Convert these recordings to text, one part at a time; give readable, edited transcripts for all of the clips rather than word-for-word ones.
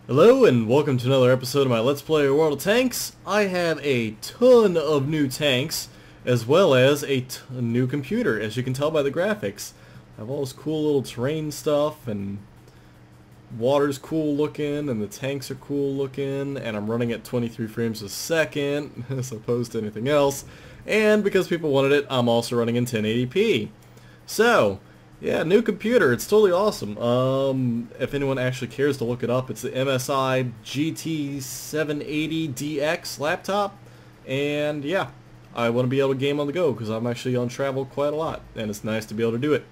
Hello and welcome to another episode of my Let's Play World of Tanks. I have a ton of new tanks as well as a new computer, as you can tell by the graphics. I have all this cool little terrain stuff, and water's cool looking and the tanks are cool looking, and I'm running at 23 frames a second as opposed to anything else. And because people wanted it, I'm also running in 1080p. So, yeah, new computer. It's totally awesome. If anyone actually cares to look it up, it's the MSI GT780DX laptop. And yeah, I want to be able to game on the go because I'm actually on travel quite a lot, and it's nice to be able to do it.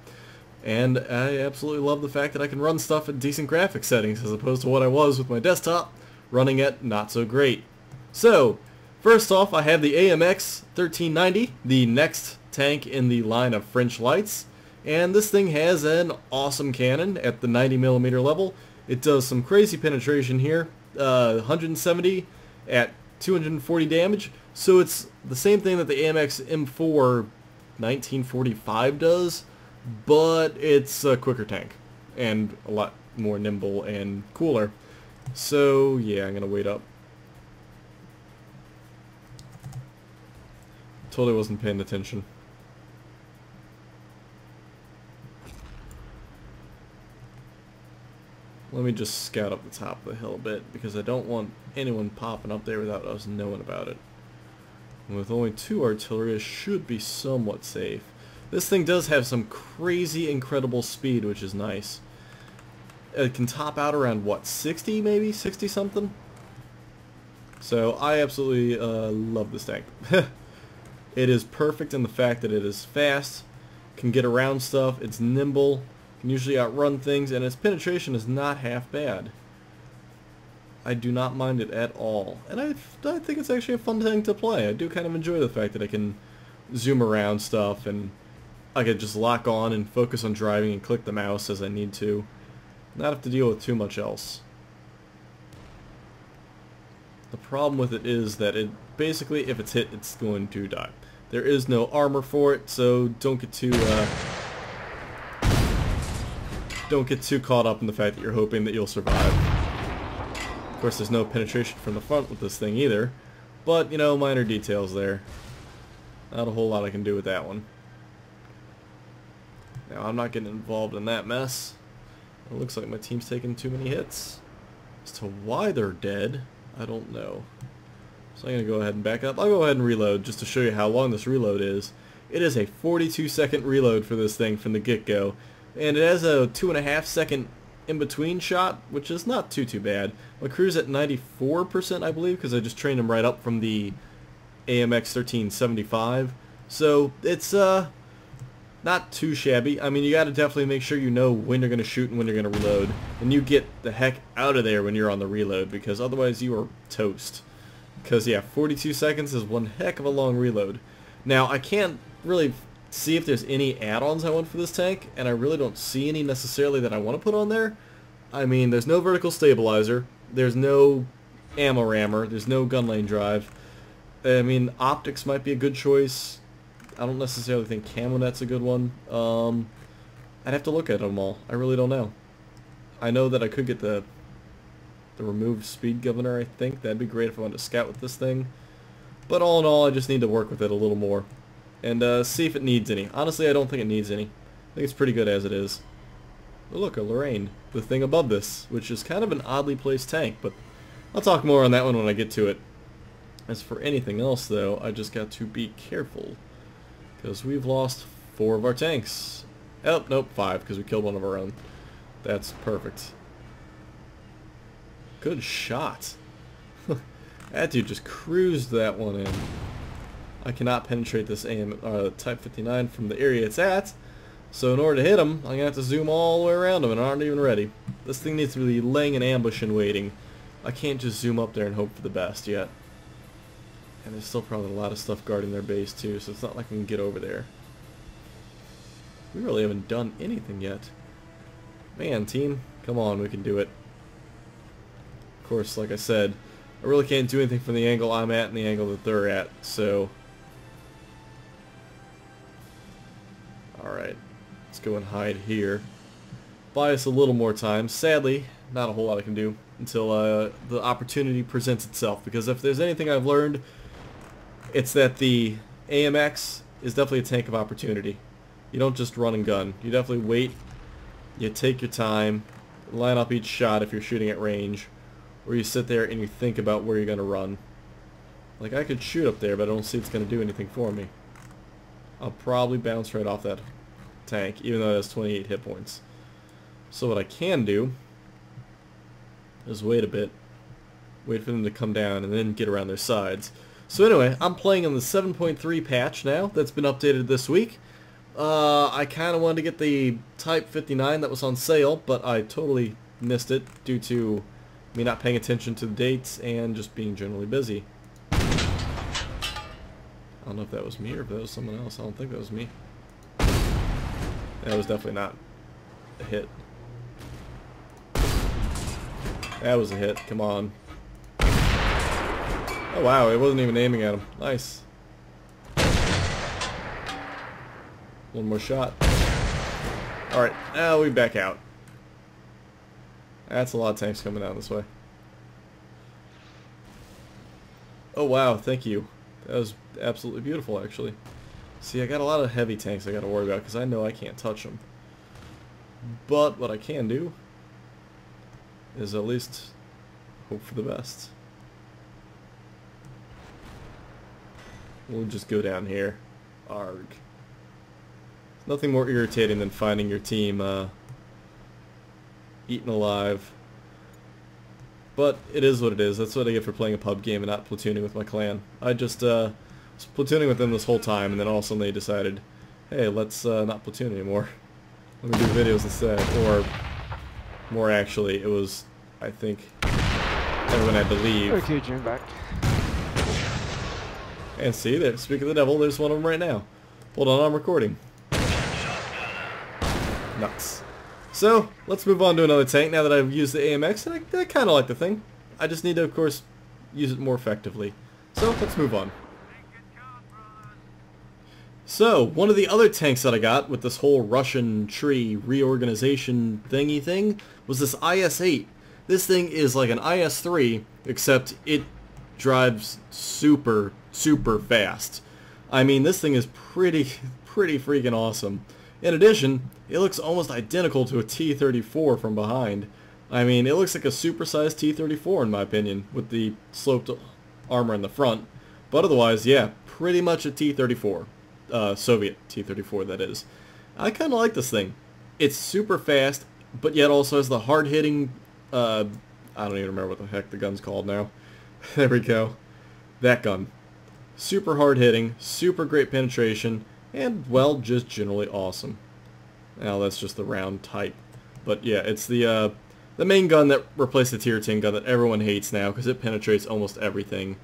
And I absolutely love the fact that I can run stuff at decent graphic settings as opposed to what I was with my desktop, running at not so great. So, first off, I have the AMX 1390, the next tank in the line of French lights. And this thing has an awesome cannon at the 90mm level. It does some crazy penetration here, 170 at 240 damage. So it's the same thing that the AMX M4 1945 does, but it's a quicker tank and a lot more nimble and cooler. So yeah, I'm gonna wait up. Totally wasn't paying attention. Let me just scout up the top of the hill a bit, because I don't want anyone popping up there without us knowing about it. And with only 2 artillery, it should be somewhat safe. This thing does have some crazy incredible speed, which is nice. It can top out around, what, 60 maybe? 60 something? So I absolutely love this tank. It is perfect in the fact that it is fast, can get around stuff, it's nimble, can usually outrun things, and its penetration is not half bad. I do not mind it at all. And I think it's actually a fun thing to play. I do kind of enjoy the fact that I can zoom around stuff, and I can just lock on and focus on driving and click the mouse as I need to. Not have to deal with too much else. The problem with it is that it basically, if it's hit, it's going to die. There is no armor for it, so don't get too caught up in the fact that you're hoping that you'll survive. Of course, there's no penetration from the front with this thing either, but, you know, minor details there. Not a whole lot I can do with that one. Now, I'm not getting involved in that mess. It looks like my team's taking too many hits. As to why they're dead, I don't know. So I'm going to go ahead and back up. I'll go ahead and reload just to show you how long this reload is. It is a 42-second reload for this thing from the get-go. And it has a 2.5-second in-between shot, which is not too bad. My crew's at 94%, I believe, because I just trained him right up from the AMX 1375. So it's not too shabby. I mean, you got to definitely make sure you know when you're going to shoot and when you're going to reload. And you get the heck out of there when you're on the reload, because otherwise you are toast. Because, yeah, 42 seconds is one heck of a long reload. Now, I can't really see if there's any add-ons I want for this tank, and I really don't see any necessarily that I want to put on there. I mean, there's no vertical stabilizer, there's no ammo rammer, there's no gun lane drive. I mean, optics might be a good choice. I don't necessarily think camo net's a good one. I'd have to look at them all. I really don't know. I know that I could get the removed speed governor, I think. That'd be great if I wanted to scout with this thing. But all in all, I just need to work with it a little more and see if it needs any. Honestly, I don't think it needs any. I think it's pretty good as it is. Oh, look, a Lorraine, the thing above this, which is kind of an oddly placed tank, but I'll talk more on that one when I get to it. As for anything else, though, I just got to be careful, because we've lost 4 of our tanks. Oh, nope, 5, because we killed one of our own. That's perfect. Good shot. That dude just cruised that one in. I cannot penetrate this Type 59 from the area it's at, so in order to hit him, I'm going to have to zoom all the way around him and aren't even ready. This thing needs to be laying an ambush and waiting. I can't just zoom up there and hope for the best yet. And there's still probably a lot of stuff guarding their base too, so it's not like I can get over there. We really haven't done anything yet. Man, team, come on, we can do it. Of course, like I said, I really can't do anything from the angle I'm at and the angle that they're at, so alright, let's go and hide here. buy us a little more time. Sadly, not a whole lot I can do until the opportunity presents itself, because if there's anything I've learned, it's that the AMX is definitely a tank of opportunity. You don't just run and gun. You definitely wait, you take your time, line up each shot if you're shooting at range, or you sit there and you think about where you're going to run. Like, I could shoot up there, but I don't see it's going to do anything for me. I'll probably bounce right off that tank, even though it has 28 hit points. So what I can do is wait a bit, wait for them to come down, and then get around their sides. So anyway, I'm playing on the 7.3 patch now. That's been updated this week. I kind of wanted to get the Type 59 that was on sale, but I totally missed it due to me not paying attention to the dates and just being generally busy. I don't know if that was me or if that was someone else. I don't think that was me. That was definitely not a hit. That was a hit. Come on. Oh wow, it wasn't even aiming at him. Nice. One more shot. Alright, now we back out. That's a lot of tanks coming down this way. Oh wow, thank you. That was absolutely beautiful, actually. See, I got a lot of heavy tanks I gotta worry about, because I know I can't touch them. But what I can do is at least hope for the best. We'll just go down here. Arg. There's nothing more irritating than finding your team eaten alive. But it is what it is. That's what I get for playing a pub game and not platooning with my clan. I just was platooning with them this whole time, and then all of a sudden they decided, hey, let's not platoon anymore. Let me do videos instead. Or, more actually, it was, I think, everyone had to leave. Okay, Jim, back. And see, there, speak of the devil, there's one of them right now. Hold on, I'm recording. Nuts. So, let's move on to another tank now that I've used the AMX, and I kind of like the thing. I just need to, of course, use it more effectively. So, let's move on. So, one of the other tanks that I got with this whole Russian tree reorganization thingy thing was this IS-8. This thing is like an IS-3, except it drives super fast. I mean, this thing is pretty freaking awesome. In addition, it looks almost identical to a T-34 from behind. I mean, it looks like a supersized T-34 in my opinion, with the sloped armor in the front. But otherwise, yeah, pretty much a T-34. Soviet T-34, that is. I kind of like this thing. It's super fast, but yet also has the hard-hitting, I don't even remember what the heck the gun's called now. There we go. That gun. Super hard-hitting, super great penetration, and, well, just generally awesome. Now, that's just the round type. But, yeah, it's the main gun that replaced the Tier 10 gun that everyone hates now, because it penetrates almost everything.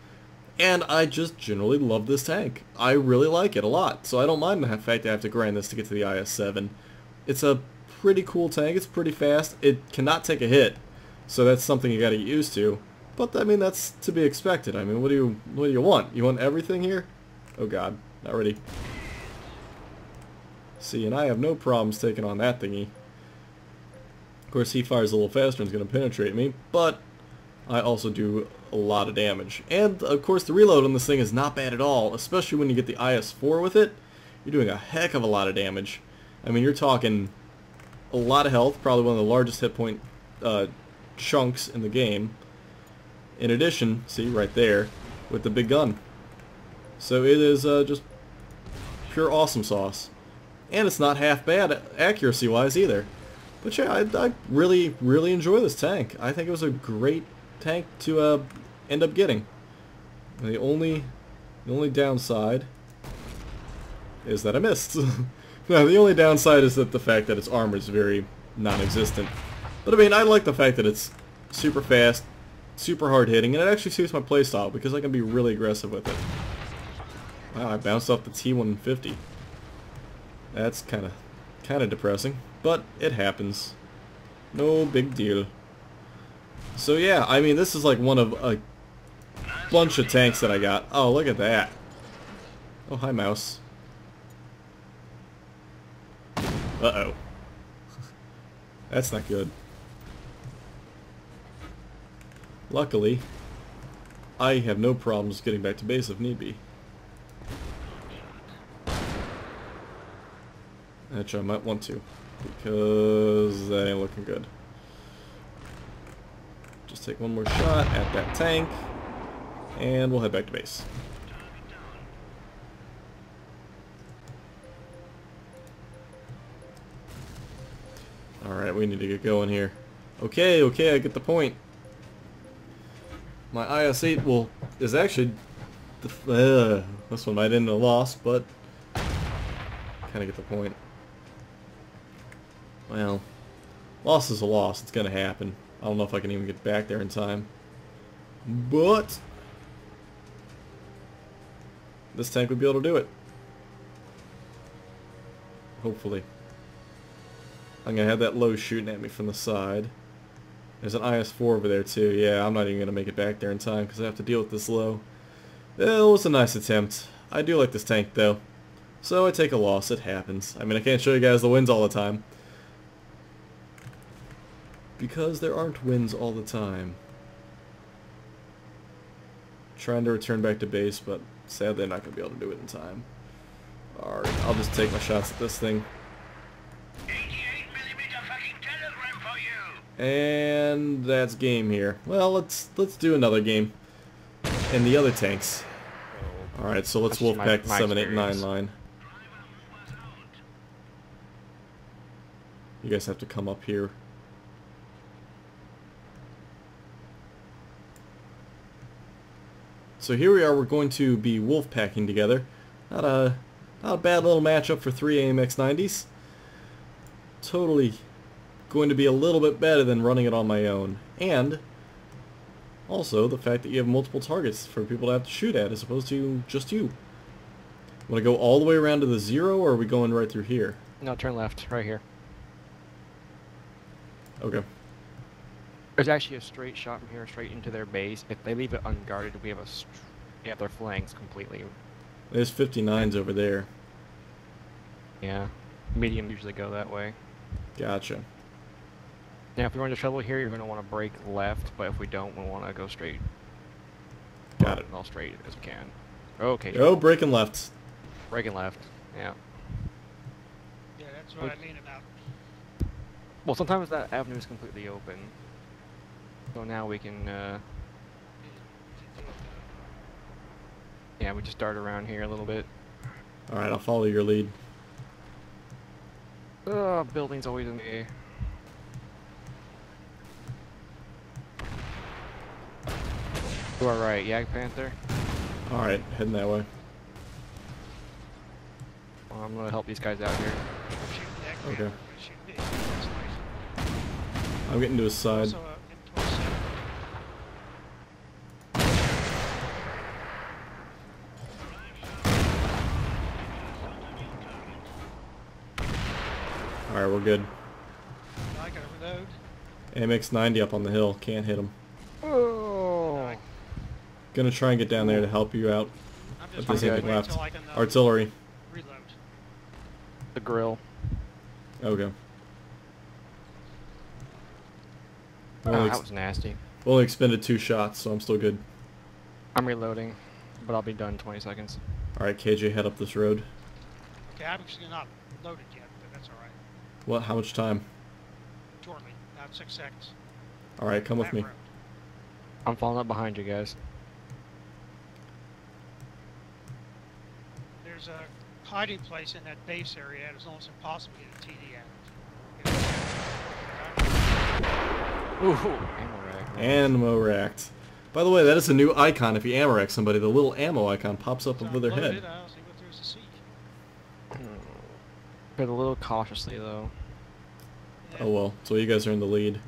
And I just generally love this tank. I really like it a lot, so I don't mind the fact that I have to grind this to get to the IS-7. It's a pretty cool tank, it's pretty fast, it cannot take a hit, so that's something you gotta get used to. But, I mean, that's to be expected. I mean, what do you want? You want everything here? Oh god, not ready. See, and I have no problems taking on that thingy. Of course, he fires a little faster and is going to penetrate me, but I also do a lot of damage. And, of course, the reload on this thing is not bad at all, especially when you get the IS-4 with it. You're doing a heck of a lot of damage. I mean, you're talking a lot of health, probably one of the largest hit point chunks in the game. In addition, see, right there, with the big gun. So it is just pure awesome sauce. And it's not half bad accuracy-wise either. But yeah, I really enjoy this tank. I think it was a great tank to end up getting. The only downside is that I missed. No, the only downside is that the fact that its armor is very non-existent. But I mean, I like the fact that it's super fast, super hard-hitting, and it actually suits my playstyle because I can be really aggressive with it. Wow, I bounced off the T-150. That's kind of depressing, but it happens. No big deal. So yeah, I mean, this is like one of a bunch of tanks that I got. Oh, look at that. Oh, hi, mouse. Uh-oh. That's not good. Luckily, I have no problems getting back to base if need be. Actually, I might want to, because that ain't looking good. Just take one more shot at that tank, and we'll head back to base. Alright, we need to get going here. Okay, I get the point. My IS-8 is actually... this one might end in a loss, but... kind of get the point. Well, loss is a loss. It's going to happen. I don't know if I can even get back there in time. But... this tank would be able to do it. Hopefully. I'm going to have that low shooting at me from the side. There's an IS-4 over there too. Yeah, I'm not even going to make it back there in time because I have to deal with this low. It was a nice attempt. I do like this tank though. So I take a loss. It happens. I mean, I can't show you guys the wins all the time. Because there aren't wins all the time. Trying to return back to base, but sadly I'm not going to be able to do it in time. Alright, I'll just take my shots at this thing. And that's game here. Well, let's do another game. And the other tanks. Alright, so let's Wolfpack the 789 line. You guys have to come up here. So here we are, we're going to be Wolfpacking together. Not a bad little matchup for 3 AMX 90s. Totally going to be a little bit better than running it on my own. And also the fact that you have multiple targets for people to have to shoot at as opposed to just you. Want to go all the way around to the 0 or are we going right through here? No, turn left, right here. Okay. There's actually a straight shot from here straight into their base. If they leave it unguarded, we have their flanks completely. There's 59s over there. Yeah. Medium usually go that way. Gotcha. Now, if we run into trouble here, you're going to want to break left, but if we don't, we want to go straight. Got it. All straight as we can. Okay. Oh, breaking left. Breaking left. Yeah. Yeah, that's what I mean about. Well, sometimes that avenue is completely open. So now we can, yeah, we just dart around here a little bit. Alright, I'll follow your lead. Building's always in the air. To our right, Jagdpanther. Alright, heading that way. Well, I'm gonna help these guys out here. Okay. I'm getting to his side. Also, M27. Alright, we're good. I gotta reload. AMX-90 up on the hill. Can't hit him. Oh! Gonna try and get down there to help you out. I'm If just there's waiting anything left. until I can Artillery. reload. The grill. Okay. Oh, Only, that was nasty. only expended 2 shots, so I'm still good. I'm reloading, but I'll be done in 20 seconds. Alright, KJ, head up this road. Okay, I'm actually not loaded yet, but that's alright. What? How much time? Shortly, about 6 seconds. Alright, come with That me. road. I'm falling up behind you guys. There's a hiding place in that base area, and it's almost impossible to get a TD at it. Ooh, ammo rack. Ammo racked. By the way, that is a new icon. If you ammo rack somebody, the little ammo icon pops up So over their I'm head. loaded, I'll see what there's to see. Tread a little cautiously, though. Yeah. Oh well, so you guys are in the lead.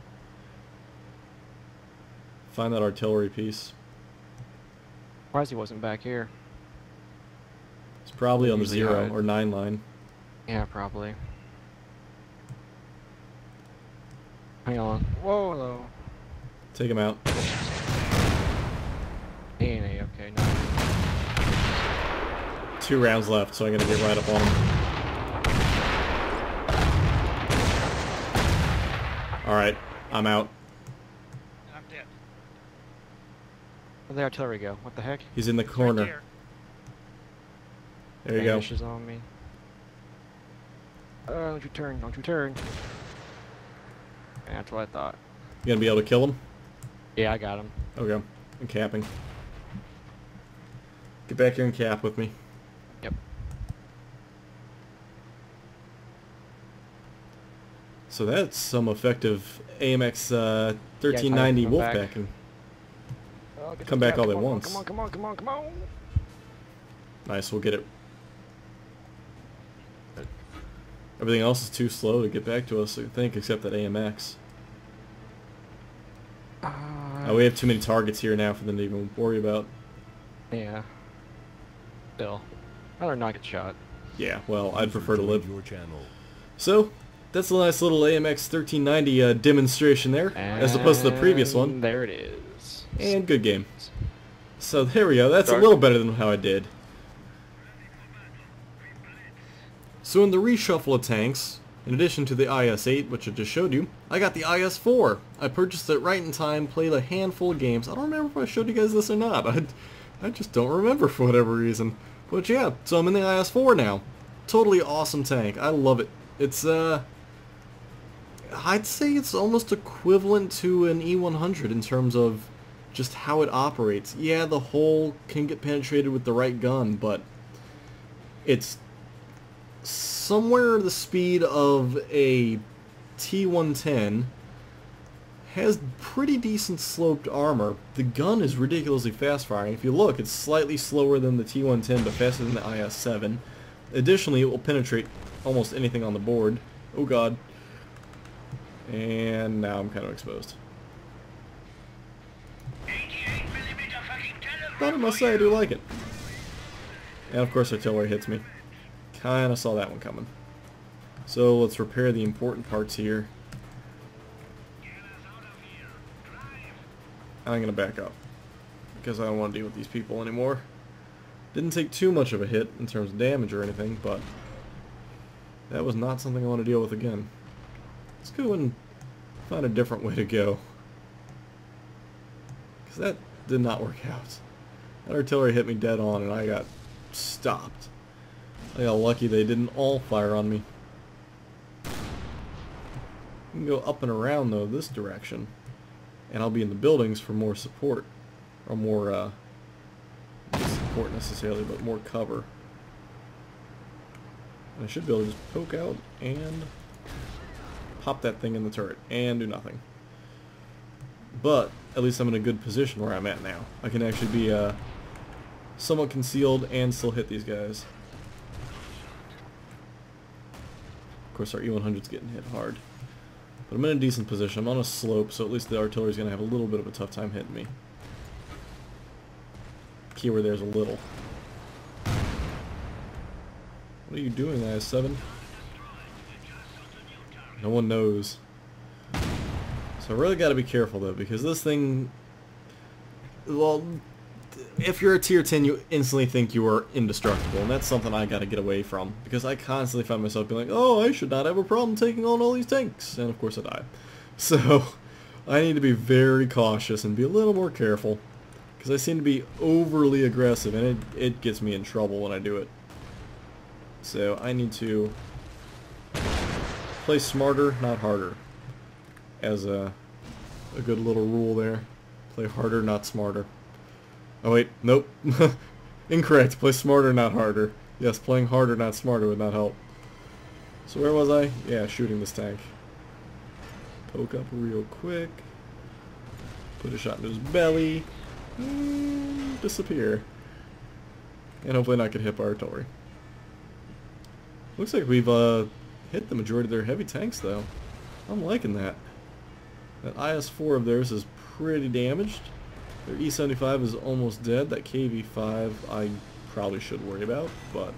Find that artillery piece. Surprised he wasn't back here. It's probably on the Usually 0 hide. or 9 line. Yeah, probably. Hang on. Whoa, hello. Take him out. A&A, okay, no. 2 rounds left, so I'm gonna get right up on him. Alright, I'm out. And I'm dead. Where'd the artillery go? What the heck? He's in the Right corner. there. There you go. Vanishes on me. Don't you turn, don't you turn. That's what I thought. You gonna be able to kill him? Yeah, I got him. Okay. I'm capping. Get back here and cap with me. Yep. So that's some effective AMX 1390 come back. Wolfpack. And Oh, get Come the back cap. all at Come on, once. Come on, come on, come on, come on. nice, we'll get it. Everything else is too slow to get back to us, I think, except that AMX. We have too many targets here now for them to even worry about. Yeah. Still. I'd rather not get shot. Yeah, well, I'd prefer to live. Your channel. So, that's a nice little AMX 1390 demonstration there, as opposed to the previous one. And there it is. And good game. So there we go, that's Start. a little better than how I did. So in the reshuffle of tanks, in addition to the IS-8, which I just showed you, I got the IS-4. I purchased it right in time, played a handful of games. I don't remember if I showed you guys this or not. I just don't remember for whatever reason. But yeah, so I'm in the IS-4 now. Totally awesome tank. I love it. It's, I'd say it's almost equivalent to an E100 in terms of just how it operates. Yeah, the hull can get penetrated with the right gun, but it's somewhere the speed of a T110, has pretty decent sloped armor. The gun is ridiculously fast firing. If you look, it's slightly slower than the T110 but faster than the IS-7. Additionally, it will penetrate almost anything on the board. Oh god. And now I'm kind of exposed. But I must say I do like it. And of course artillery hits me. Kinda saw that one coming. So let's repair the important parts here. And I'm gonna back up, because I don't want to deal with these people anymore. Didn't take too much of a hit in terms of damage or anything, but that was not something I want to deal with again. Let's go and find a different way to go, because that did not work out. That artillery hit me dead on and I got stopped. I got lucky they didn't all fire on me. We can go up and around though this direction, and I'll be in the buildings for more support, or more not support necessarily, but more cover. And I should be able to just poke out and pop that thing in the turret and do nothing. But at least I'm in a good position where I'm at now. I can actually be somewhat concealed and still hit these guys. Of course our E100's getting hit hard. But I'm in a decent position. I'm on a slope, so at least the artillery's going to have a little bit of a tough time hitting me. Keyword there's a little. What are you doing, IS-7? No one knows. So I really got to be careful though, because this thing, well, if you're a tier 10 you instantly think you are indestructible, and that's something I got to get away from, because I constantly find myself being like, oh, I should not have a problem taking on all these tanks, and of course I die. So I need to be very cautious and be a little more careful, because I seem to be overly aggressive, and it gets me in trouble when I do it. So I need to play smarter, not harder, as a good little rule there. Play harder, not smarter. Oh wait, nope. Incorrect. Play smarter, not harder. Yes, playing harder, not smarter would not help. So where was I? Yeah, shooting this tank. Poke up real quick. Put a shot into his belly. Disappear. And hopefully not get hit by artillery. Looks like we've hit the majority of their heavy tanks though. I'm liking that. That IS-4 of theirs is pretty damaged. Their E75 is almost dead. That KV-5 I probably should worry about, but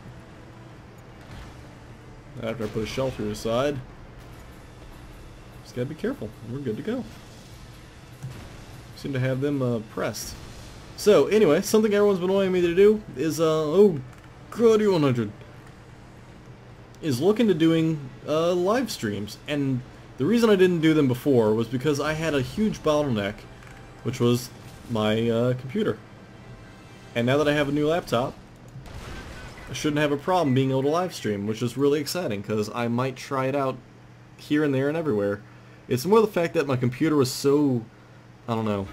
after I put a shell through his side, just gotta be careful. We're good to go. Seem to have them pressed. So anyway, something everyone's been wanting me to do is oh god, E100 is looking to doing live streams, and The reason I didn't do them before was because I had a huge bottleneck, which was my computer. And now that I have a new laptop, I shouldn't have a problem being able to live stream, which is really exciting because I might try it out here and there and everywhere. It's more the fact that my computer was so, I don't know,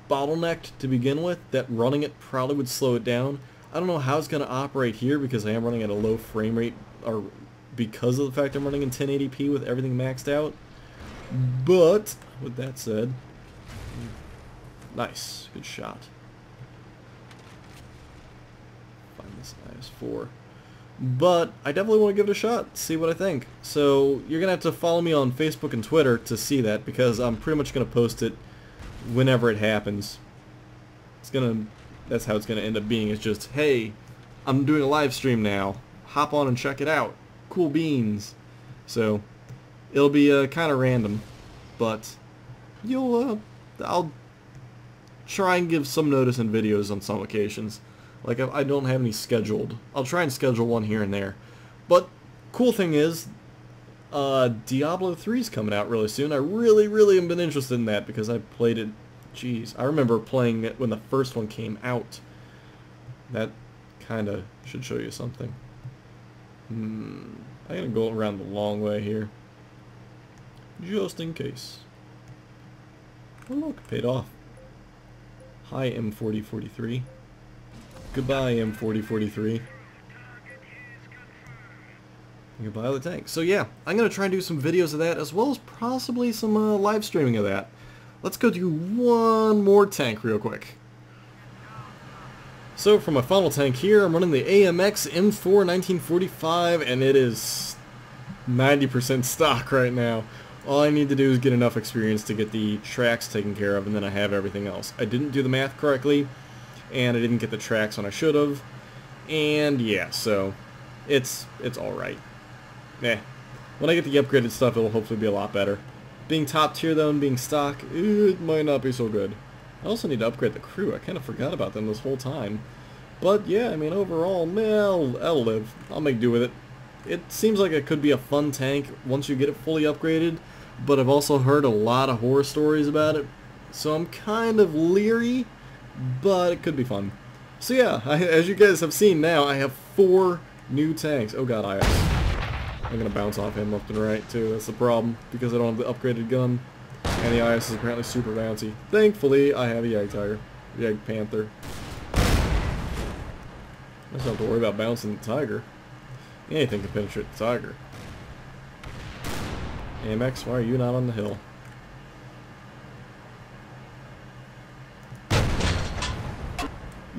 bottlenecked to begin with that running it probably would slow it down. I don't know how it's going to operate here because I am running at a low frame rate, or because of the fact I'm running in 1080p with everything maxed out. But with that said, nice, good shot. Find this IS-4. But I definitely want to give it a shot, see what I think. So you're going to have to follow me on Facebook and Twitter to see that, because I'm pretty much going to post it whenever it happens. That's how it's going to end up being. It's just, hey, I'm doing a live stream now. Hop on and check it out. Cool beans. So it'll be kind of random, but I'll try and give some notice in videos on some occasions. Like, I don't have any scheduled. I'll try and schedule one here and there. But cool thing is, Diablo 3 is coming out really soon. I really have been interested in that because I played it. Jeez, I remember playing it when the first one came out. That kind of should show you something. I'm gonna go around the long way here, just in case. Oh look, paid off. Hi M4043. Goodbye M4043. Goodbye the tank. So yeah, I'm gonna try and do some videos of that as well as possibly some live streaming of that. Let's go do one more tank real quick. So for my final tank here, I'm running the AMX M4 1945, and it is 90% stock right now. All I need to do is get enough experience to get the tracks taken care of, and then I have everything else. I didn't do the math correctly, and I didn't get the tracks when I should have, and yeah, so it's alright. When I get the upgraded stuff, it'll hopefully be a lot better. Being top tier though and being stock, it might not be so good. I also need to upgrade the crew. I kind of forgot about them this whole time. But yeah, I mean overall, man, I'll live. I'll make do with it. It seems like it could be a fun tank once you get it fully upgraded, but I've also heard a lot of horror stories about it, so I'm kind of leery, but it could be fun. So yeah, as you guys have seen now, I have 4 new tanks. Oh god, I'm gonna bounce off him left and right too. That's the problem, because I don't have the upgraded gun, and the IS is apparently super bouncy. Thankfully, I have a Jagdtiger, Jagdpanther. I just don't have to worry about bouncing the Tiger. Anything can penetrate the Tiger. AMX, why are you not on the hill?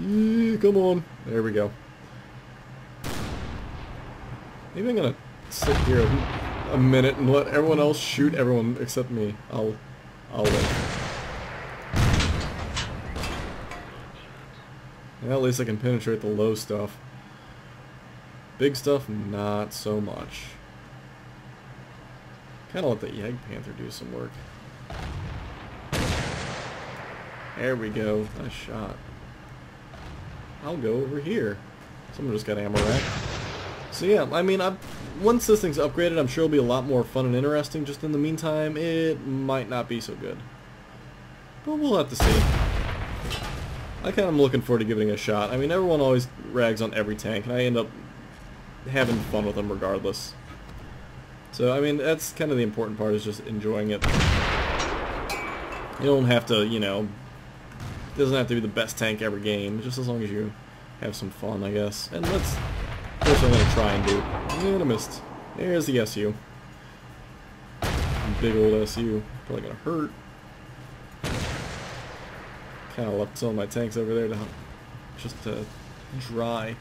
Yeah, come on. There we go. Maybe I'm gonna sit here a minute and let everyone else shoot everyone except me. I'll live. Yeah, at least I can penetrate the low stuff. Big stuff, not so much. Kind of let the Jagdpanther do some work. There we go. Nice shot. I'll go over here. Someone just got ammo rack. So yeah, I mean, once this thing's upgraded, I'm sure it'll be a lot more fun and interesting. Just in the meantime, it might not be so good. But we'll have to see. I kind of am looking forward to giving it a shot. I mean, everyone always rags on every tank, and I end up having fun with them regardless. So, I mean, that's kind of the important part, is just enjoying it. You don't have to, you know, it doesn't have to be the best tank every game, just as long as you have some fun, I guess. And that's what I'm going to try and do. And I missed. There's the SU. Big old SU. Probably going to hurt. Kind of left some of my tanks over there to dry.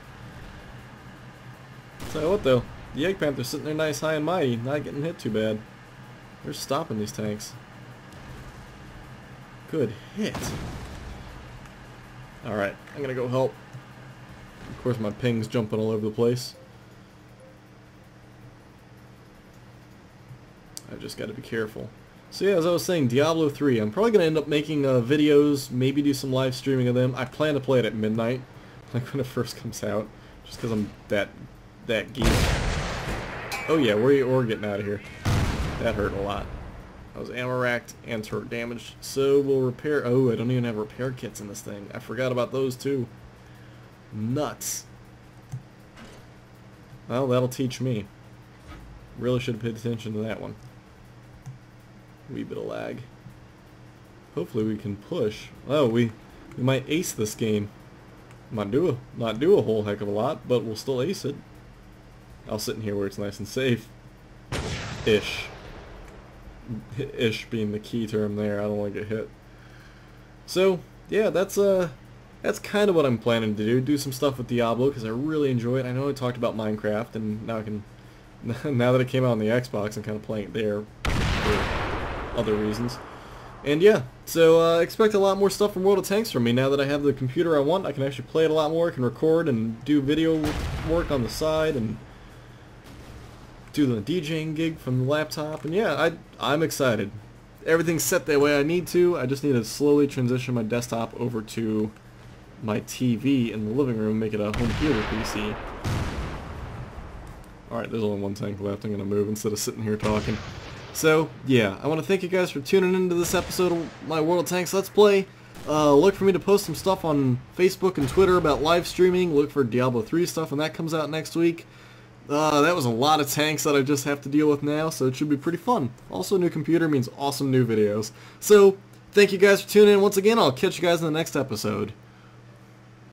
So what though? The Jagdpanther's sitting there nice, high and mighty, not getting hit too bad. They're stopping these tanks. Good hit. Alright, I'm gonna go help. Of course my ping's jumping all over the place. I've just got to be careful. So yeah, as I was saying, Diablo 3. I'm probably going to end up making videos, maybe do some live streaming of them. I plan to play it at midnight, like when it first comes out, just because I'm that geek. Oh yeah, we're getting out of here. That hurt a lot. I was ammo racked and turret damaged. So we'll repair... Oh, I don't even have repair kits in this thing. I forgot about those too. Nuts. Well, that'll teach me. Really should have paid attention to that one. Wee bit of lag. Hopefully we can push. Oh, we might ace this game. Not do a whole heck of a lot, but we'll still ace it. I'll sit in here where it's nice and safe. Ish. Ish being the key term there. I don't want to get hit. So, yeah, that's kind of what I'm planning to do. Do some stuff with Diablo, because I really enjoy it. I know I talked about Minecraft, and now I can... now that it came out on the Xbox, I'm kind of playing it there for other reasons. And yeah, so expect a lot more stuff from World of Tanks from me. Now that I have the computer I want, I can actually play it a lot more. I can record and do video work on the side and do the DJing gig from the laptop. And yeah, I'm excited. Everything's set the way I need to. I just need to slowly transition my desktop over to my TV in the living room, make it a home theater PC. Alright, there's only one tank left. I'm going to move instead of sitting here talking. So, yeah, I want to thank you guys for tuning into this episode of my World of Tanks Let's Play. Look for me to post some stuff on Facebook and Twitter about live streaming. Look for Diablo 3 stuff when that comes out next week. That was a lot of tanks that I just have to deal with now, so it should be pretty fun. Also, new computer means awesome new videos. So, thank you guys for tuning in once again. I'll catch you guys in the next episode.